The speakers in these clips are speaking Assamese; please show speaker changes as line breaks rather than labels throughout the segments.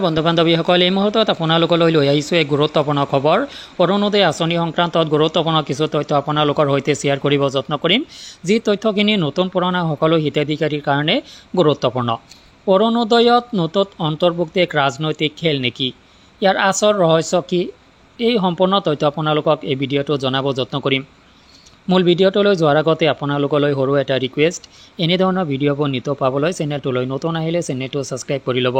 বন্ধু বান্ধৱীসকল এই মুহূৰ্তত আপোনালোকলৈ লৈ আহিছোঁ এক গুৰুত্বপূৰ্ণ খবৰ। অৰুণোদয় আঁচনি সংক্ৰান্তত গুৰুত্বপূৰ্ণ কিছু তথ্য আপোনালোকৰ সৈতে শ্বেয়াৰ কৰিব যত্ন কৰিম, যি তথ্যখিনি নতুন পুৰণা সকলো হিতাধিকাৰীৰ কাৰণে গুৰুত্বপূৰ্ণ। অৰুণোদয়ত নতুন অন্তৰ্ভুক্তি এক ৰাজনৈতিক খেল নেকি? ইয়াৰ আচল ৰহস্য কি? এই সম্পূৰ্ণ তথ্য আপোনালোকক এই ভিডিঅ'টো জনাব যত্ন কৰিম। মূল ভিডিঅ'টোলৈ যোৱাৰ আগতে আপোনালোকলৈ সৰু এটা ৰিকুৱেষ্ট, এনেধৰণৰ ভিডিঅ'বোৰ নিতৌ পাবলৈ চেনেলটোলৈ নতুন আহিলে চেনেলটো ছাবস্ক্ৰাইব কৰি ল'ব।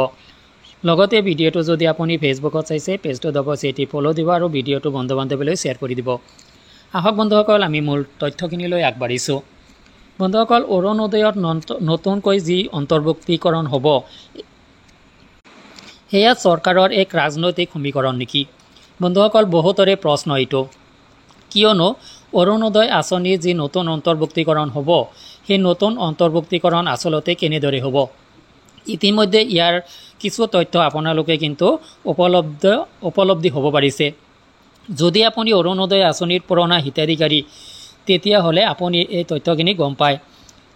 লগতে ভিডিঅ'টো যদি আপুনি ফেচবুকত চাইছে পেজটো অৱশ্যেই ফ'ল' দিব আৰু ভিডিঅ'টো বন্ধু বান্ধৱীলৈ শ্বেয়াৰ কৰি দিব। আহক বন্ধুসকল, আমি মূল তথ্যখিনিলৈ আগবাঢ়িছোঁ। বন্ধুসকল, অৰুণোদয়ত নতুনকৈ যি অন্তৰ্ভুক্তিকৰণ হ'ব, সেয়া চৰকাৰৰ এক ৰাজনৈতিক সমীকৰণ নেকি? বন্ধুসকল, বহুতৰে প্ৰশ্ন এইটো, কিয়নো অৰুণোদয় আঁচনিৰ যি নতুন অন্তৰ্ভুক্তিকৰণ হ'ব, সেই নতুন অন্তৰ্ভুক্তিকৰণ আচলতে কেনেদৰে হ'ব? ইতিমধ্যে ইয়াৰ কিছু তথ্য আপোনালোকে কিন্তু উপলব্ধি হ'ব পাৰিছে। যদি আপুনি অৰুণোদয় আঁচনিৰ পুৰণা হিতাধিকাৰী, তেতিয়াহ'লে আপুনি এই তথ্যখিনি গম পায়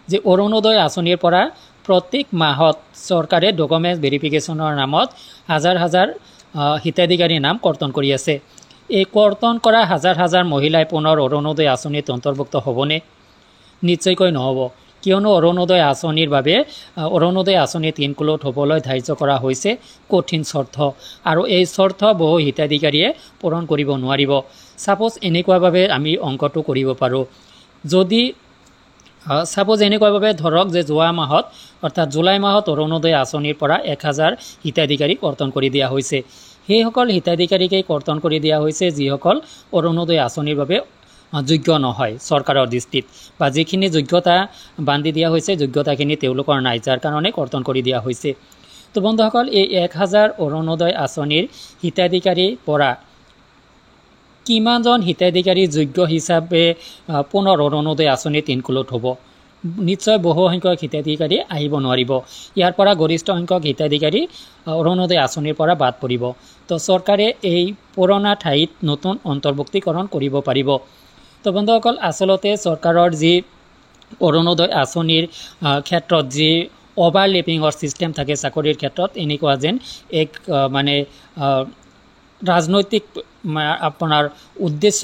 যে অৰুণোদয় আঁচনিৰ পৰা প্ৰত্যেক মাহত চৰকাৰে ডকুমেণ্টছ ভেৰিফিকেশ্যনৰ নামত হাজাৰ হাজাৰ হিতাধিকাৰীৰ নাম কৰ্তন কৰি আছে। এই কৰ্তন কৰা হাজাৰ হাজাৰ মহিলাই পুনৰ অৰুণোদয় আঁচনিত অন্তৰ্ভুক্ত হ'বনে? নিশ্চয়কৈ নহ'ব, কিয়নো অৰুণোদয় আঁচনিৰ বাবে অৰুণোদয় আঁচনিত ইনক্লুড হ'বলৈ ধাৰ্য কৰা হৈছে কঠিন চৰ্ত, আৰু এই চৰ্ত বহু হিতাধিকাৰীয়ে পূৰণ কৰিব নোৱাৰিব। ছাপ'জ এনেকুৱাভাৱে আমি অংকটো কৰিব পাৰোঁ, যদি ছাপ'জ এনেকুৱাভাৱে ধৰক যে যোৱা মাহত অৰ্থাৎ জুলাই মাহত অৰুণোদয় আঁচনিৰ পৰা 1000 হিতাধিকাৰী কৰ্তন কৰি দিয়া হৈছে। সেইসকল হিতাধিকাৰীকেই কৰ্তন কৰি দিয়া হৈছে যিসকল অৰুণোদয় আঁচনিৰ বাবে যোগ্য নহয় চৰকাৰৰ দৃষ্টিত, বা যিখিনি যোগ্যতা বান্ধি দিয়া হৈছে যোগ্যতাখিনি তেওঁলোকৰ নাই, যাৰ কাৰণে কৰ্তন কৰি দিয়া হৈছে। তো বন্ধুসকল, এই 1000 অৰুণোদয় আঁচনিৰ হিতাধিকাৰীৰ পৰা কিমানজন হিতাধিকাৰী যোগ্য হিচাপে পুনৰ অৰুণোদয় আঁচনিত ইনক্লুড হ'ব? নিশ্চয় বহু সংখ্যক হিতাধিকাৰী আহিব নোৱাৰিব। ইয়াৰ পৰা গৰিষ্ঠ সংখ্যক হিতাধিকাৰী অৰুণোদয় আঁচনিৰ পৰা বাদ পৰিব। তো চৰকাৰে এই পুৰণা ঠাইত নতুন অন্তৰ্ভুক্তিকৰণ কৰিব পাৰিব। তো বন্ধুসকল, আচলতে চৰকাৰৰ যি অৰুণোদয় আঁচনিৰ ক্ষেত্ৰত যি অভাৰলেপিঙৰ ছিষ্টেম থাকে চাকৰিৰ ক্ষেত্ৰত, এনেকুৱা যেন এক ৰাজনৈতিক আপোনাৰ উদ্দেশ্য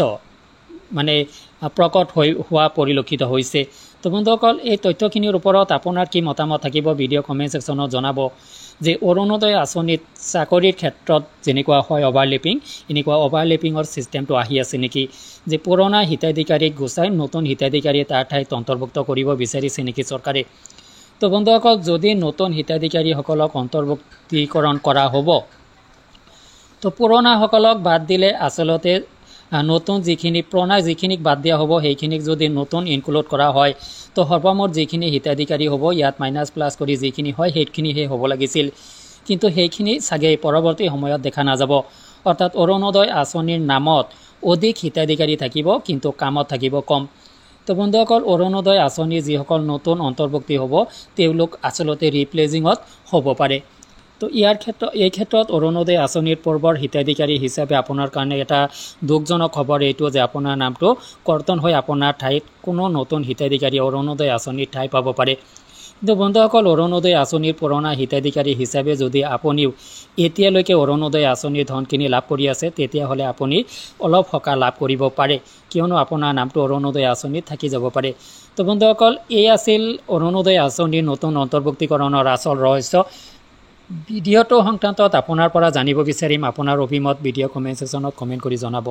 প্ৰকট হোৱা পৰিলক্ষিত হৈছে। তো বন্ধুসকল, এই তথ্যখিনিৰ ওপৰত আপোনাৰ কি মতামত থাকিব ভিডিঅ' কমেণ্ট ছেকশ্যনত জনাব, যে অৰুণোদয় আঁচনিত চাকৰিৰ ক্ষেত্ৰত যেনেকুৱা হয় অভাৰলেপিং, এনেকুৱা অভাৰলেপিঙৰ ছিষ্টেমটো আহি আছে নেকি? যে পুৰণা হিতাধিকাৰীক গুচাই নতুন হিতাধিকাৰী তাৰ ঠাইত অন্তৰ্ভুক্ত কৰিব বিচাৰিছে নেকি চৰকাৰে? তো বন্ধুসকল, যদি নতুন হিতাধিকাৰীসকলক অন্তৰ্ভুক্তিকৰণ কৰা হ'ব, তো পুৰণাসকলক বাদ দিলে আচলতে নতুন পুৰণা যিখিনিক বাদ দিয়া হ'ব সেইখিনিক যদি নতুন ইনক্লুড কৰা হয়, তো সৰ্বমুঠ যিখিনি হিতাধিকাৰী হ'ব ইয়াত মাইনাছ প্লাছ কৰি যিখিনি হয় সেইখিনিহে হ'ব লাগিছিল। কিন্তু সেইখিনি চাগে পৰৱৰ্তী সময়ত দেখা নাযাব। অৰ্থাৎ অৰুণোদয় আঁচনিৰ নামত অধিক হিতাধিকাৰী থাকিব, কিন্তু কামত থাকিব কম। তো বন্ধুসকল, অৰুণোদয় আঁচনিৰ যিসকল নতুন অন্তৰ্ভুক্তি হ'ব তেওঁলোক আচলতে ৰিপ্লেচিঙত হ'ব পাৰে। তো এই ক্ষেত্ৰত অৰুণোদয় আঁচনিৰ পূৰ্বৰ হিতাধিকাৰী হিচাপে আপোনাৰ কাৰণে এটা দুখজনক খবৰ এইটো যে আপোনাৰ নামটো কৰ্তন হৈ আপোনাৰ ঠাইত কোনো নতুন হিতাধিকাৰী অৰুণোদয় আঁচনিৰ ঠাই পাব পাৰে। কিন্তু বন্ধুসকল, অৰুণোদয় আঁচনিৰ পুৰণা হিতাধিকাৰী হিচাপে যদি আপুনিও এতিয়ালৈকে অৰুণোদয় আঁচনিৰ ধনখিনি লাভ কৰি আছে, তেতিয়াহ'লে আপুনি অলপ সকাহ লাভ কৰিব পাৰে, কিয়নো আপোনাৰ নামটো অৰুণোদয় আঁচনিত থাকি যাব পাৰে। তো বন্ধুসকল, এই আছিল অৰুণোদয় আঁচনিৰ নতুন অন্তৰ্ভুক্তিকৰণৰ আচল ৰহস্য। ভিডিঅ'টো সংক্ৰান্তত আপোনাৰ পৰা জানিব বিচাৰিম আপোনাৰ অভিমত ভিডিঅ' কমেণ্ট ছেকশ্যনত কমেণ্ট কৰি জনাব।